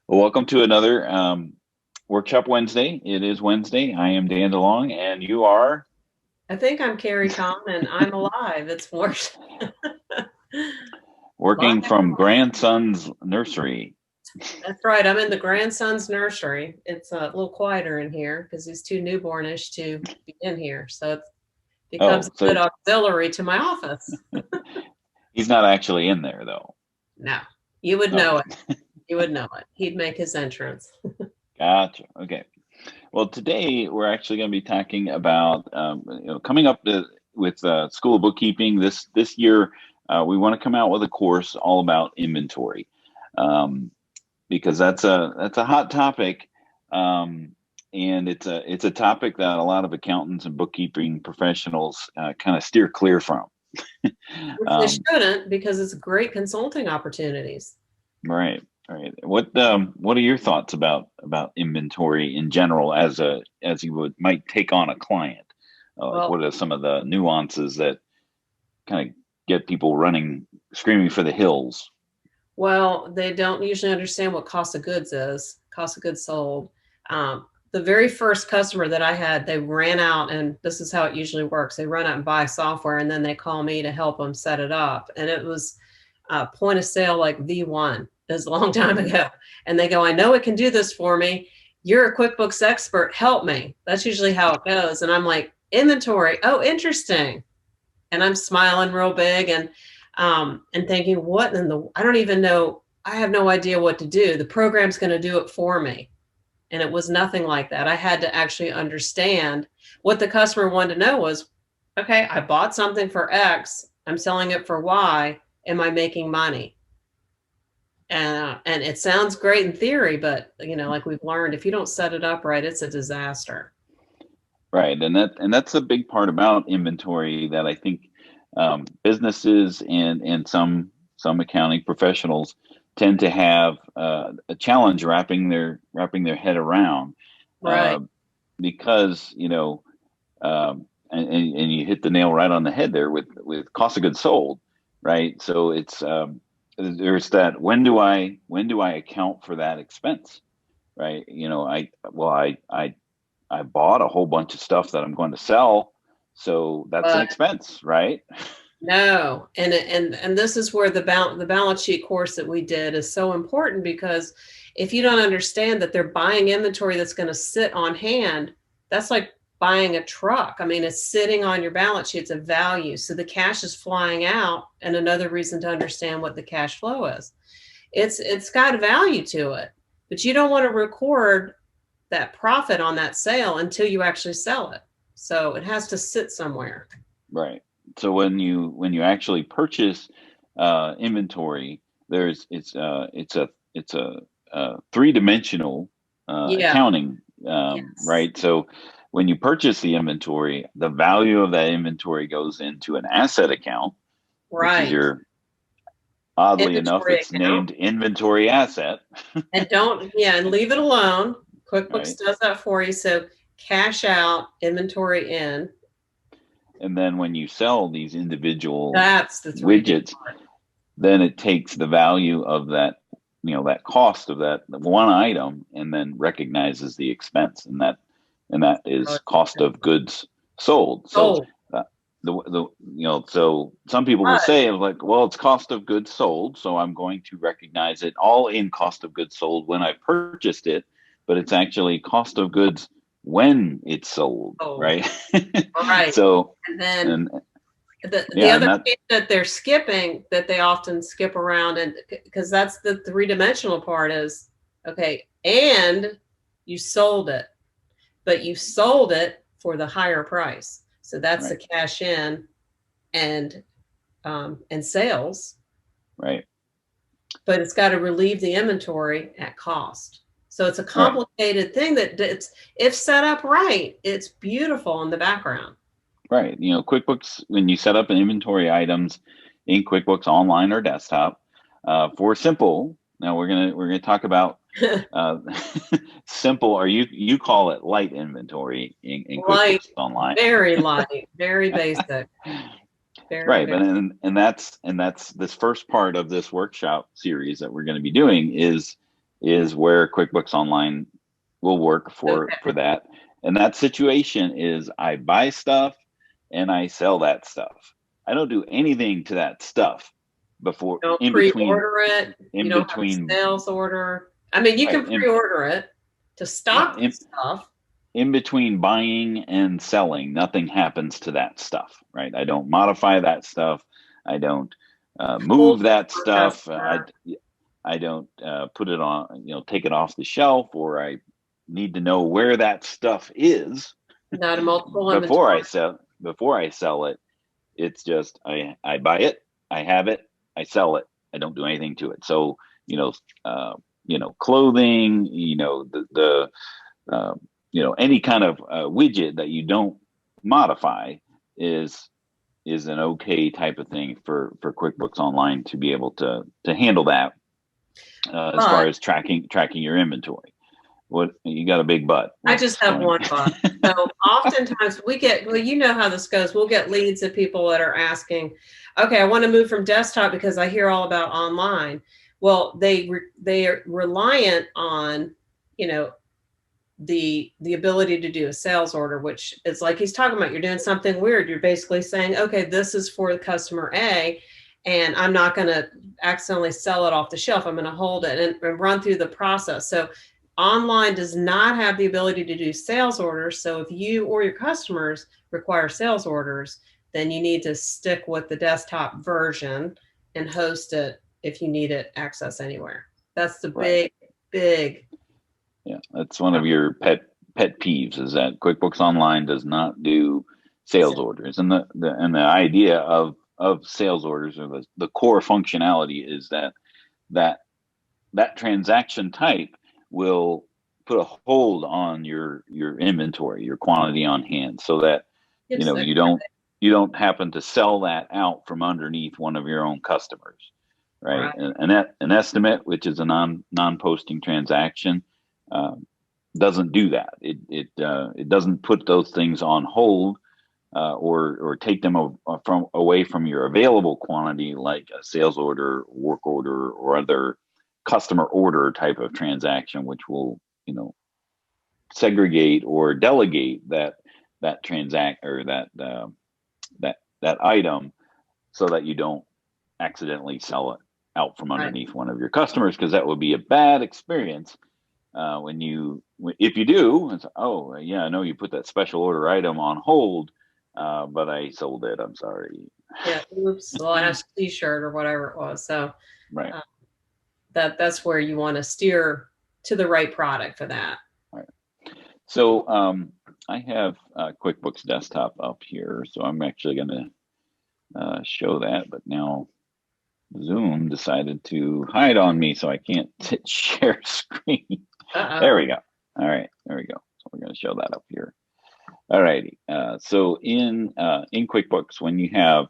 Well, welcome to another Workshop Wednesday. It is Wednesday. I am Dan DeLong, and you are I think I'm Carrie Con and I'm alive. It's more working live. from grandson's nursery. That's right. I'm in the grandson's nursery. It's a little quieter in here because he's too newbornish to be in here. So it becomes Oh, a good so auxiliary to my office. he's not actually in there, though. No, you would know it. Okay, You would know it. He'd make his entrance. gotcha. Okay. Well, today we're actually going to be talking about coming up with School of Bookkeeping this year. We want to come out with a course all about inventory. Because that's a hot topic, and it's a topic that a lot of accountants and bookkeeping professionals kind of steer clear from. Which they um, shouldn't because it's great consulting opportunities. right, right. What are your thoughts about inventory in general as you might take on a client? Like, Well, what are some of the nuances that kind of get people running, screaming for the hills? Well, they don't usually understand what cost of goods is, cost of goods sold. The very first customer that I had, they ran out, and this is how it usually works. They run out and buy software, and then they call me to help them set it up. And it was point of sale like V1. It was a long time ago. And they go, I know it can do this for me. You're a QuickBooks expert. Help me. That's usually how it goes. And I'm like, inventory. Oh, interesting. And I'm smiling real big and thinking, what in the, I don't even know, I have no idea what to do. The program's going to do it for me. And it was nothing like that. I had to actually understand what the customer wanted to know was, okay, I bought something for X, I'm selling it for Y. Am I making money? And it sounds great in theory, but like we've learned, if you don't set it up right, it's a disaster. Right, and that's a big part about inventory that I think businesses and some accounting professionals tend to have a challenge wrapping their head around, Right. uh, because and you hit the nail right on the head there with cost of goods sold, right? So it's there's that when do I account for that expense, right? I bought a whole bunch of stuff that I'm going to sell, so that's an But expense, right? no, and this is where the balance sheet course that we did is so important because if you don't understand that they're buying inventory that's going to sit on hand, that's like buying a truck. I mean, it's sitting on your balance sheet, it's a value. So the cash is flying out, and another reason to understand what the cash flow is. It's got a value to it, but you don't want to record that profit on that sale until you actually sell it. So it has to sit somewhere. Right. So when you actually purchase inventory, there's it's a three-dimensional Yeah. accounting, Yes. right? So when you purchase the inventory, the value of that inventory goes into an asset account, which is Right. your, oddly enough, Inventory it's account. named inventory asset, And don't, yeah, and leave it alone. QuickBooks right? does that for you. So cash out, inventory in. And then when you sell these individual That's the 3D widgets, part. then it takes the value of that cost of that one item and then recognizes the expense, and that is cost of goods sold. So Oh, uh, so some people will but say like, well, it's cost of goods sold, so I'm going to recognize it all in cost of goods sold when I purchased it, but it's actually cost of goods when it's sold, oh, right? right. So, And then and the yeah, and other that piece that they're skipping that they often skip around, and because that's the three-dimensional part is okay, and you sold it, but you sold it for the higher price. So that's the right, cash in and sales, right, but it's got to relieve the inventory at cost. So it's a right. complicated thing that it's if set up right, it's beautiful in the background. Right. QuickBooks, when you set up an inventory items in QuickBooks Online or desktop, for simple, now we're gonna talk about uh, simple, or you call it light inventory in Light, QuickBooks Online. very light, very basic. Very, Right, very. but and that's this first part of this workshop series that we're going to be doing is where QuickBooks Online will work for Okay. that. And that situation is I buy stuff and I sell that stuff. I don't do anything to that stuff before Don't in between pre-order it. You in don't have a between sales order. I mean, you right can pre-order it to yeah, stock the stuff. in between buying and selling, nothing happens to that stuff, right? I don't modify that stuff. I don't move Hold it that for stuff. customer. I don't put it on, take it off the shelf, or I need to know where that stuff is Not a multiple before inventory. I sell it. It's just I buy it, I have it, I sell it. I don't do anything to it. So you know, uh, clothing, uh, any kind of widget that you don't modify is an okay type of thing for QuickBooks Online to be able to handle that as far But as tracking your inventory. What you got a big butt? I just What's have going? one bug. So oftentimes we get, well, you know how this goes. We'll get leads of people that are asking, okay, I want to move from desktop because I hear all about online. Well, they are reliant on, you know, the ability to do a sales order, which is like he's talking about. You're doing something weird. You're basically saying, okay, this is for customer A, and I'm not going to accidentally sell it off the shelf. I'm going to hold it and run through the process. So online does not have the ability to do sales orders. So if you or your customers require sales orders, then you need to stick with the desktop version and host it if you need it access anywhere. That's the Right. big. Yeah, that's one of your pet peeves is that QuickBooks Online does not do sales orders, and the idea of sales orders, or the core functionality, is that that transaction type will put a hold on your inventory, your quantity on hand, so that Gives the you don't happen to sell that out from underneath one of your own customers, right? right. An estimate, which is a non-posting transaction, uh, doesn't do that. It doesn't put those things on hold, or take them away from your available quantity, like a sales order, work order, or other customer order type of transaction, which will segregate or delegate that transact or that item, so that you don't accidentally sell it out from Right. underneath one of your customers, because that would be a bad experience if you do. It's, oh yeah, I know you put that special order item on hold, but I sold it. I'm sorry. Yeah. Oops. The last T-shirt or whatever it was. So Right. uh, that's where you want to steer to the right product for that. Right. So I have QuickBooks Desktop up here, so I'm actually going to show that. But now Zoom decided to hide on me, so I can't share screen. There Uh-oh. we go. All right, there we go. So we're going to show that up here. All righty. So in QuickBooks, when you have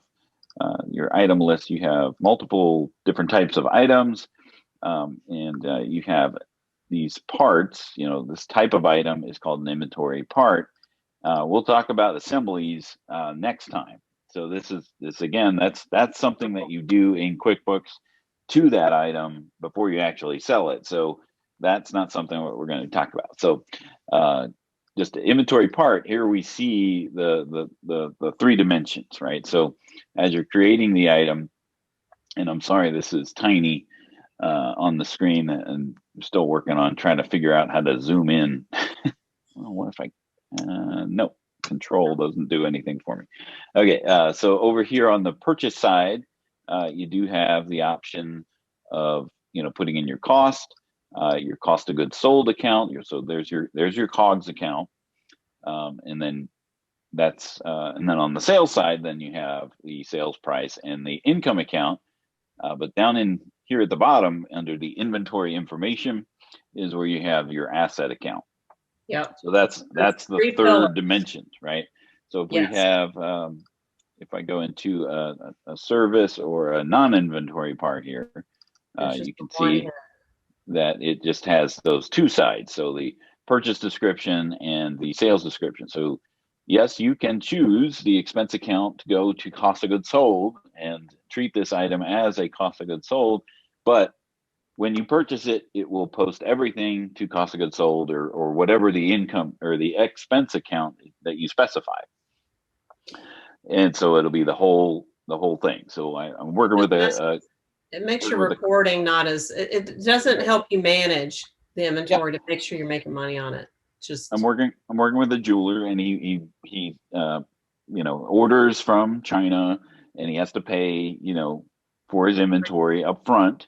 your item list, you have multiple different types of items, and you have these parts. This type of item is called an inventory part. We'll talk about assemblies next time. So this again. That's something that you do in QuickBooks to that item before you actually sell it. So that's not something that we're going to talk about. So just the inventory part here, we see the three dimensions, right? So as you're creating the item, and I'm sorry this is tiny on the screen, and I'm still working on trying to figure out how to zoom in. Well, what if I no, control doesn't do anything for me. Okay, so over here on the purchase side, you do have the option of putting in your cost of goods sold account. So there's your COGS account, and then and then on the sales side, then you have the sales price and the income account. But down in here at the bottom, under the inventory information, is where you have your asset account. Yep. So that's the Three pillars. third dimension, right? So if we Yes. have, if I go into a service or a non-inventory part here, There's just you can one see here. that it just has those two sides. So the purchase description and the sales description. So, yes, you can choose the expense account to go to cost of goods sold and treat this item as a cost of goods sold. But when you purchase it, it will post everything to cost of goods sold, or whatever the income or the expense account that you specify. And so it'll be the whole thing. So I'm working with It makes your working with a reporting not as, it doesn't right. help you manage the Yeah, inventory to make sure you're making money on it. I'm Just, working. I'm working with a jeweler, and he orders from China, and he has to pay for his inventory up front.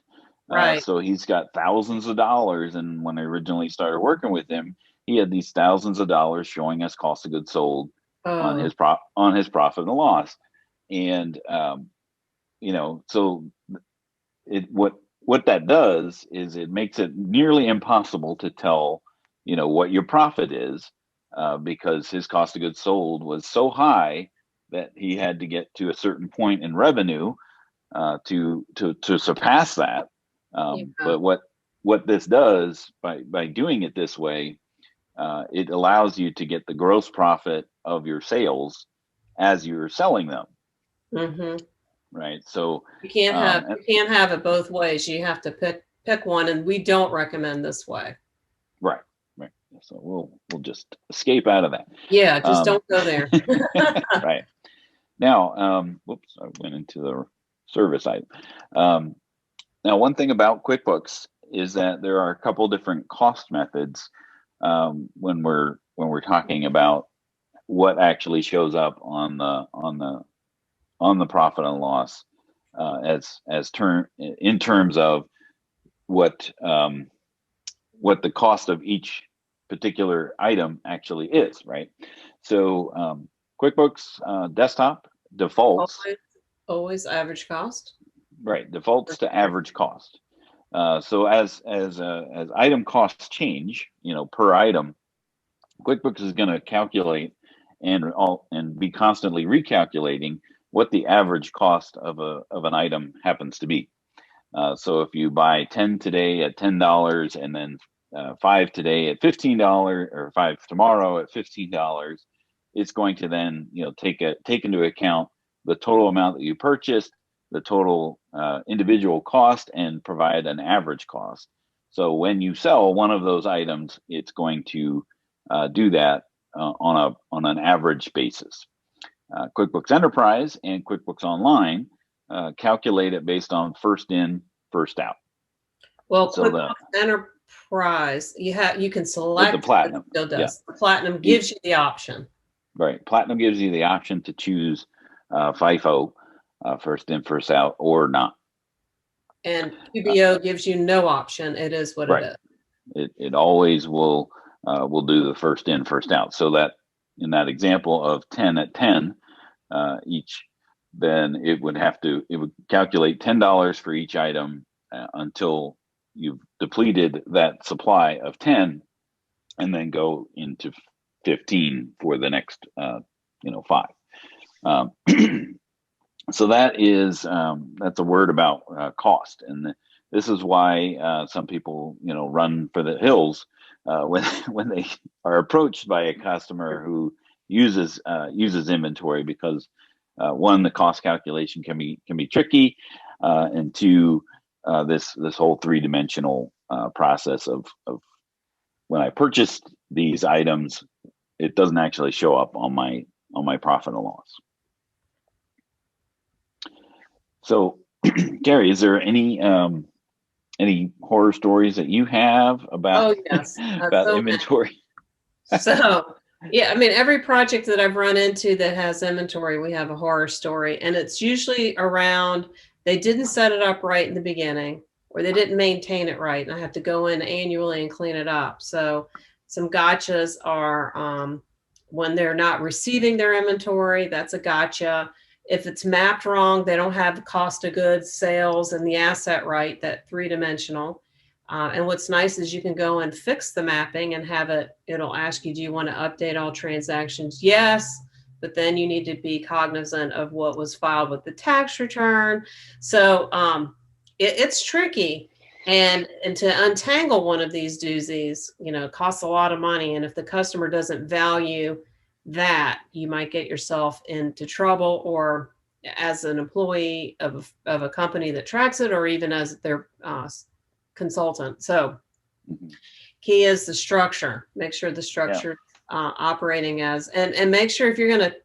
right. So he's got thousands of dollars, and when I originally started working with him, he had these thousands of dollars showing us cost of goods sold on Oh, his profit and loss, and so it what that does is it makes it nearly impossible to tell what your profit is, because his cost of goods sold was so high that he had to get to a certain point in revenue to surpass that. yeah. But what this does by doing it this way, it allows you to get the gross profit of your sales as you're selling them, Hmm. right? So You can't have, and- you can't have it both ways. You have to pick one, and we don't recommend this way. right, right. So we'll just escape out of that. Yeah, just Um, don't go there. right now, whoops, I went into the service item. Um, Now, one thing about QuickBooks is that there are a couple different cost methods, when we're talking about what actually shows up on the profit and loss, in terms of what what the cost of each particular item actually is, right? So QuickBooks Desktop defaults, Always, always average cost. right, defaults to average cost. So as item costs change, per item, QuickBooks is going to calculate and be constantly recalculating what the average cost of an item happens to be. So if you buy 10 today at $10, and then five today at $15, or five tomorrow at $15, it's going to then take into account the total amount that you purchased, the total individual cost, and provide an average cost. So when you sell one of those items, it's going to do that on an average basis. QuickBooks Enterprise and QuickBooks Online calculate it based on first in, first out. Well, So the QuickBooks Enterprise, you can with the select, it platinum, still yeah, does. The Platinum you, gives you the option. right. Platinum gives you the option to choose FIFO, first in, first out, or not. And QBO gives you no option. It is what it Right. is. It always will do the first in, first out. So that in that example of 10 at 10 each, then it would calculate $10 for each item until you've depleted that supply of 10, and then go into 15 for the next five. Um, so that's a word about cost, and this is why some people run for the hills when when they are approached by a customer who uses inventory, because one, the cost calculation can be tricky, and two, this whole three-dimensional process of when I purchased these items, it doesn't actually show up on my profit and loss. So, Gary, is there any horror stories that you have about Oh, yes. about So many. inventory? So, yeah, I mean, every project that I've run into that has inventory, we have a horror story. And it's usually around they didn't set it up right in the beginning, or they didn't maintain it right. And I have to go in annually and clean it up. So, some gotchas are when they're not receiving their inventory, that's a gotcha. If it's mapped wrong, they don't have the cost of goods, sales, and the asset right, that three-dimensional. And what's nice is you can go and fix the mapping and it'll ask you, do you want to update all transactions? Yes, but then you need to be cognizant of what was filed with the tax return. So it's tricky. And to untangle one of these doozies, costs a lot of money. And if the customer doesn't value that, you might get yourself into trouble, or as an employee of a company that tracks it, or even as their consultant. So Mhm. key is the structure. Make sure the Yeah. structure operating as, and make sure if you're going to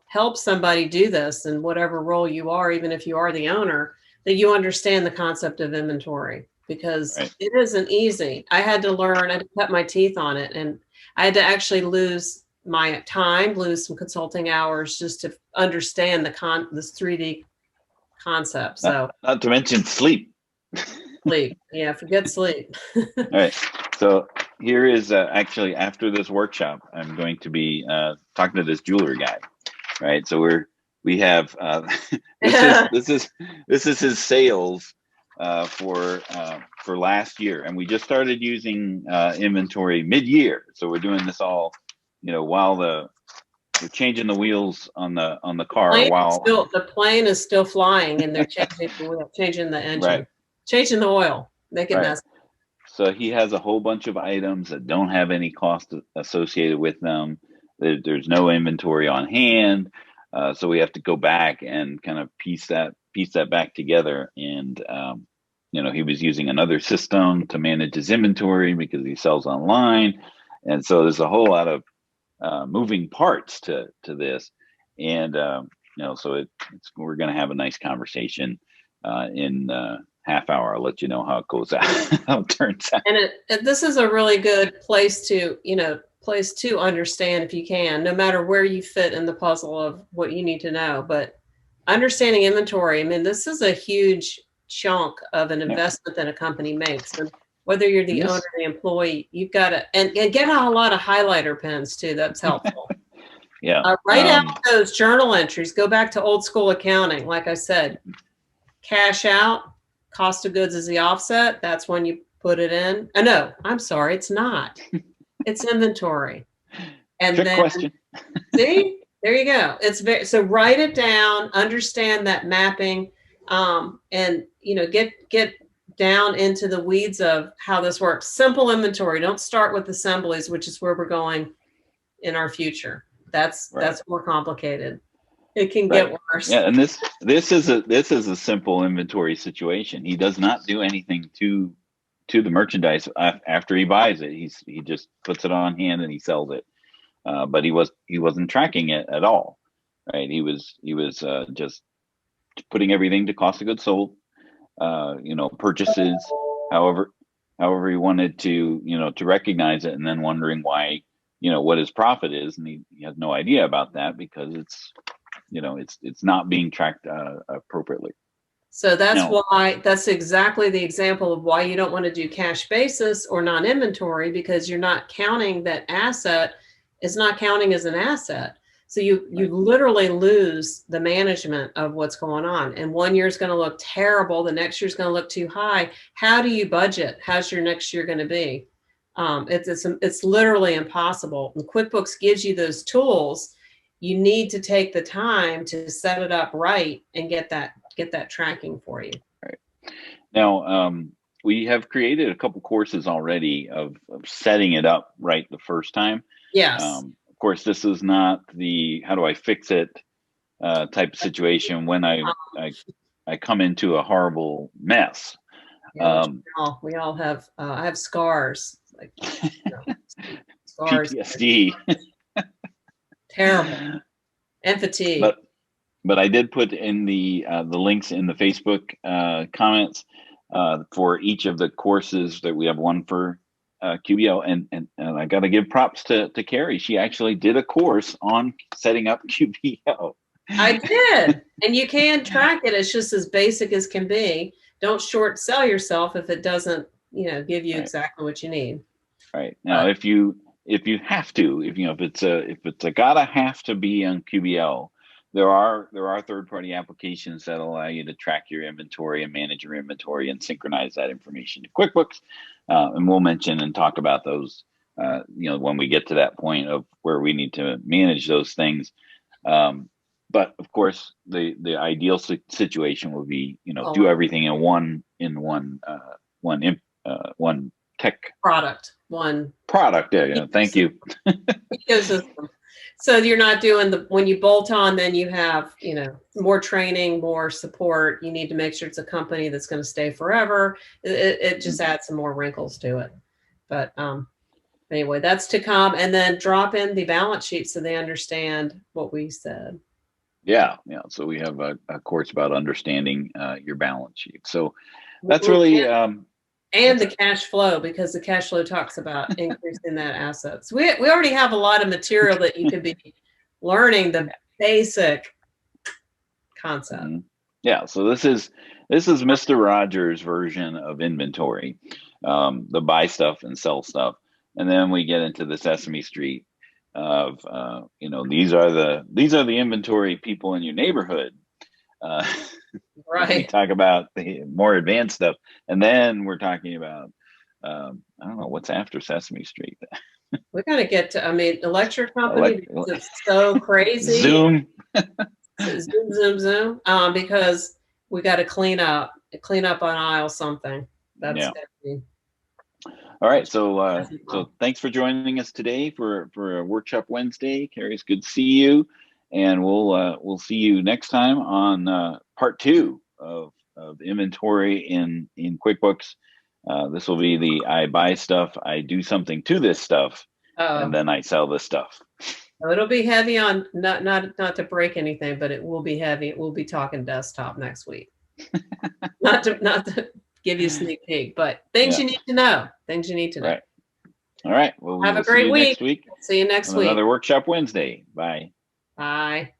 help somebody do this in whatever role you are, even if you are the owner, that you understand the concept of inventory, because Right. it isn't easy. I had to learn, I had to cut my teeth on it, and I had to actually lose my time, lose some consulting hours just to understand this 3D concept. So Not to mention sleep. sleep, yeah, forget sleep. All right. So here is actually after this workshop, I'm going to be talking to this jewelry guy. Right. So we have this is his sales for last year, and we just started using inventory mid-year. So we're doing this all, while we're changing the wheels on the car while The plane is still flying, and they're changing the engine, right, changing the oil. Make it right. messy. So he has a whole bunch of items that don't have any cost associated with them. There's no inventory on hand, so we have to go back and kind of piece that back together. And he was using another system to manage his inventory because he sells online, and so there's a whole lot of moving parts to this. And so we're going to have a nice conversation in half hour. I'll let you know how it goes out, how it turns out. And this is a really good place to, understand, if you can, no matter where you fit in the puzzle of what you need to know. But understanding inventory, I mean, this is a huge chunk of an Yeah. investment that a company makes. And whether you're the And owner this, or the employee, you've got to, and get out a lot of highlighter pens too. That's helpful. yeah. Write out those journal entries. Go back to old school accounting. Like I said, cash out, cost of goods is the offset. That's when you put it in. No, I'm sorry, it's not. It's inventory. And Trick then question. see, there you go. It's very, so write it down, understand that mapping, and get down into the weeds of how this works. Simple inventory. Don't start with assemblies, which is where we're going in our future. That's more complicated. It can get worse. Yeah, and this is a simple inventory situation. He does not do anything to the merchandise after he buys it. He just puts it on hand and he sells it. But he wasn't tracking it at all, right? He was just putting everything to cost of goods sold, purchases, however he wanted to recognize it, and then wondering why, what his profit is, and he has no idea about that because it's not being tracked appropriately. So No, that's exactly the example of why you don't want to do cash basis or non-inventory, because you're not counting that asset. It's not counting as an asset. So you literally lose the management of what's going on. And one year is going to look terrible. The next year is going to look too high. How do you budget? How's your next year going to be? It's literally impossible. And QuickBooks gives you those tools. You need to take the time to set it up right and get that tracking for you. right. Now, we have created a couple courses already of setting it up right the first time. Yes. Of course, this is not the how do I fix it type of situation when I come into a horrible mess. Yeah, we all have. I have scars, like scars. PTSD. Terrible. And fatigue. But I did put in the links in the Facebook comments for each of the courses that we have. One for QBO, and I got to give props to Carrie. She actually did a course on setting up QBO. I did, and you can track it. It's just as basic as can be. Don't short sell yourself if it doesn't, give you exactly what you need. Right now, if you have to, if it's a gotta have to be on QBO, there are third-party applications that allow you to track your inventory and manage your inventory and synchronize that information to QuickBooks. And we'll mention and talk about those, when we get to that point of where we need to manage those things. But of course, the ideal situation would be, do everything in one tech product. One product. Yeah, thank you. Ecosystem. So you're not doing when you bolt on, then you have, more training, more support. You need to make sure it's a company that's going to stay forever. It just adds some more wrinkles to it. But anyway, that's to come. And then drop in the balance sheet so they understand what we said. Yeah. So we have a course about understanding your balance sheet. So that's really and the cash flow, because the cash flow talks about increasing that assets. We already have a lot of material that you could be learning the basic concept. Mm-hmm. Yeah. So this is Mr. Rogers' version of inventory, the buy stuff and sell stuff, and then we get into the Sesame Street of these are the inventory people in your neighborhood. Right. We talk about the more advanced stuff, and then we're talking about I don't know what's after Sesame Street. We got to get to, electric company, because it's so crazy. Zoom. Zoom. Because we got to clean up on aisle something. That's definitely. All right, so thanks for joining us today for a Workshop Wednesday. Carrie, it's good to see you, and we'll see you next time on part 2 of inventory in QuickBooks. This will be the I buy stuff, I do something to this stuff, and then I sell this stuff. It'll be heavy on not to break anything, but it will be heavy. We'll be talking desktop next week. not to give you a sneak peek, but things you need to know. Things you need to know. Right. All right. Well, have a great week. Next week. See you next week. Another Workshop Wednesday. Bye. Bye.